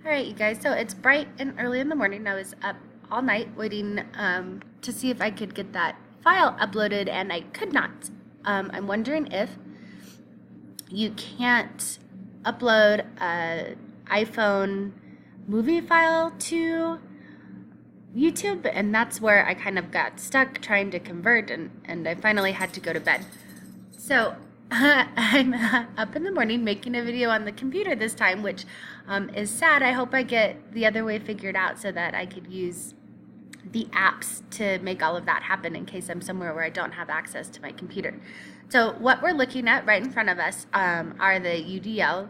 All right, you guys. So it's bright and early in the morning. I was up all night waiting to see if I could get that file uploaded, and I could not. I'm wondering if you can't upload a iPhone movie file to YouTube, and that's where I kind of got stuck trying to convert, and I finally had to go to bed. So I'm up in the morning making a video on the computer this time, which is sad. I hope I get the other way figured out so that I could use the apps to make all of that happen in case I'm somewhere where I don't have access to my computer. So what we're looking at right in front of us are the UDL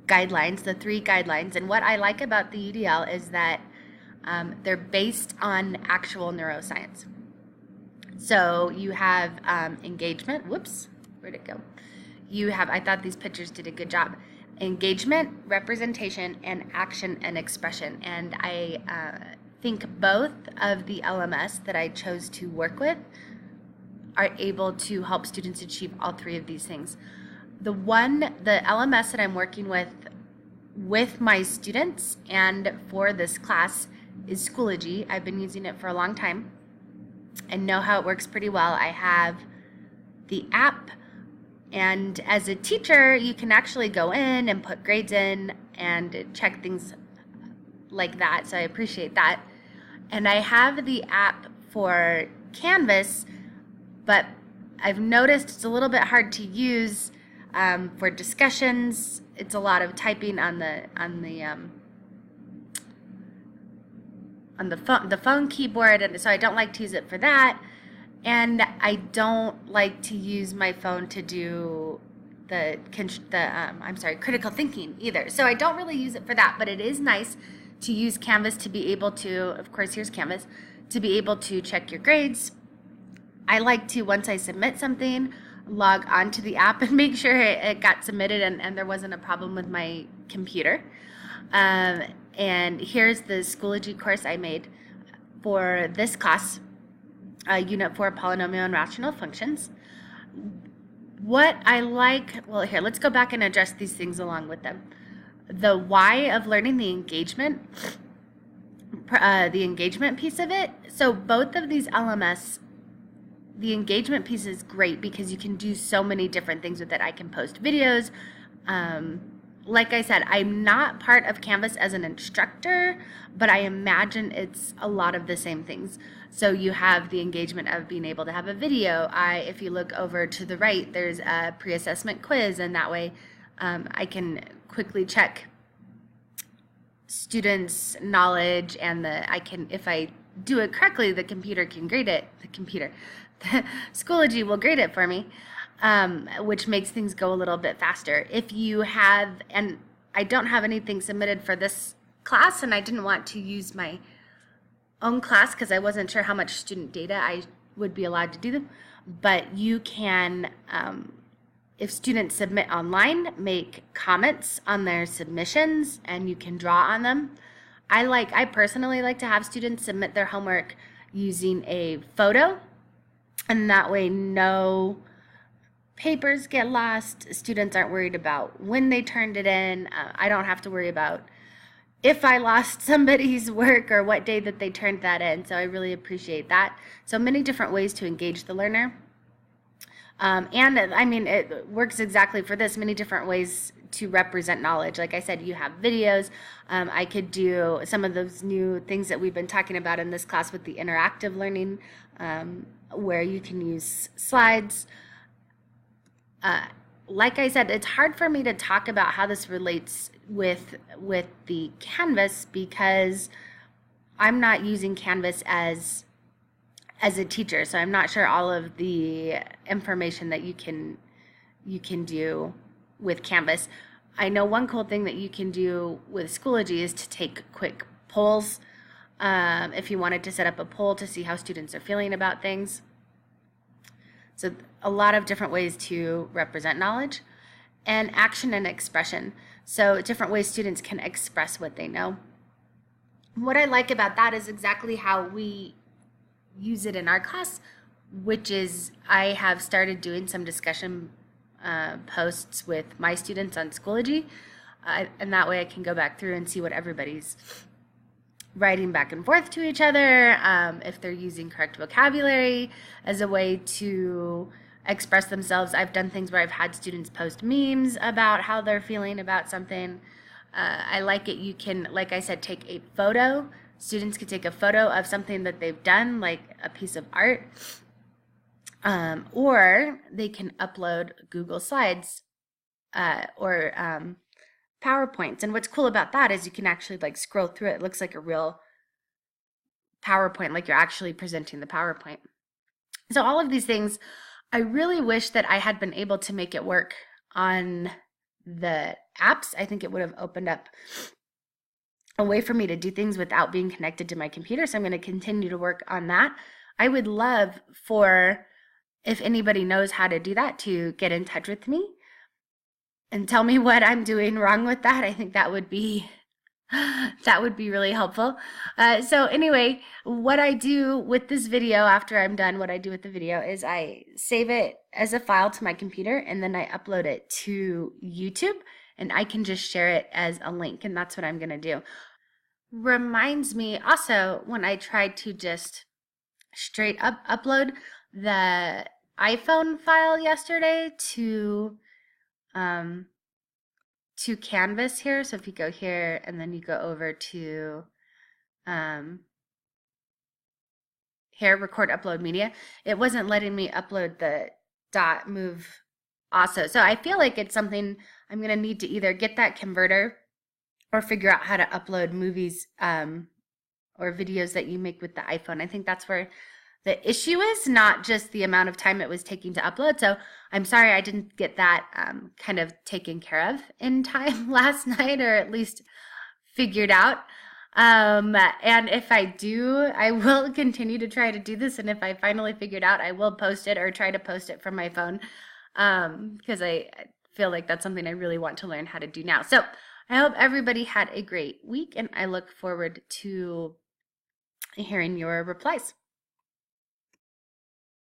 guidelines, the 3 guidelines. And what I like about the UDL is that they're based on actual neuroscience. So you have engagement. Whoops, where'd it go? You have, I thought these pictures did a good job. Engagement, representation, and action and expression. And I think both of the LMS that I chose to work with are able to help students achieve all 3 of these things. The LMS that I'm working with my students and for this class is Schoology. I've been using it for a long time and know how it works pretty well. I have the app, and as a teacher, you can actually go in and put grades in and check things like that, so I appreciate that. And I have the app for Canvas, but I've noticed it's a little bit hard to use for discussions. It's a lot of typing on the phone keyboard, and so I don't like to use it for that. And I don't like to use my phone to do critical thinking either. So I don't really use it for that, but it is nice to use Canvas to be able to, of course, here's Canvas, to be able to check your grades. I like to, once I submit something, log onto the app and make sure it got submitted and there wasn't a problem with my computer. And here's the Schoology course I made for this class, Unit 4, Polynomial and Rational Functions. What I like, well, here, let's go back and address these things along with them. The why of learning the engagement piece of it. So both of these LMS, the engagement piece is great because you can do so many different things with it. I can post videos. Like I said, I'm not part of Canvas as an instructor, but I imagine it's a lot of the same things. So you have the engagement of being able to have a video. If you look over to the right, there's a pre-assessment quiz, and that way I can quickly check students' knowledge, and if I do it correctly, the computer can grade it. The Schoology will grade it for me. Which makes things go a little bit faster. If you have, and I don't have anything submitted for this class, and I didn't want to use my own class because I wasn't sure how much student data I would be allowed to do them, but you can, if students submit online, make comments on their submissions, and you can draw on them. I personally like to have students submit their homework using a photo, and that way no papers get lost. Students aren't worried about when they turned it in. I don't have to worry about if I lost somebody's work or what day that they turned that in. So I really appreciate that. So many different ways to engage the learner. And I mean, it works exactly for this, many different ways to represent knowledge. Like I said, you have videos. I could do some of those new things that we've been talking about in this class with the interactive learning, where you can use slides. Like I said, it's hard for me to talk about how this relates with the Canvas because I'm not using Canvas as a teacher, so I'm not sure all of the information that you can do with Canvas. I know one cool thing that you can do with Schoology is to take quick polls. If you wanted to set up a poll to see how students are feeling about things. So a lot of different ways to represent knowledge, and action and expression. So different ways students can express what they know. What I like about that is exactly how we use it in our class, which is I have started doing some discussion posts with my students on Schoology and that way I can go back through and see what everybody's writing back and forth to each other, if they're using correct vocabulary as a way to express themselves. I've done things where I've had students post memes about how they're feeling about something. I like it. You can, like I said, take a photo. Students can take a photo of something that they've done, like a piece of art, or they can upload Google Slides or PowerPoints. And what's cool about that is you can actually like scroll through it. It looks like a real PowerPoint, like you're actually presenting the PowerPoint. So all of these things, I really wish that I had been able to make it work on the apps. I think it would have opened up a way for me to do things without being connected to my computer. So I'm going to continue to work on that. I would love for, if anybody knows how to do that, to get in touch with me and tell me what I'm doing wrong with that. I think that would be really helpful. So anyway, what I do with this video after I'm done, what I do with the video is I save it as a file to my computer, and then I upload it to YouTube, and I can just share it as a link, and that's what I'm going to do. Reminds me also, when I tried to just straight up upload the iPhone file yesterday to Canvas here. So if you go here and then you go over to here, record upload media, it wasn't letting me upload the .move also. So I feel like it's something I'm going to need to either get that converter or figure out how to upload movies or videos that you make with the iPhone. I think that's where the issue is, not just the amount of time it was taking to upload. So I'm sorry I didn't get that kind of taken care of in time last night, or at least figured out. And if I do, I will continue to try to do this. And if I finally figure it out, I will post it or try to post it from my phone, because I feel like that's something I really want to learn how to do now. So I hope everybody had a great week, and I look forward to hearing your replies.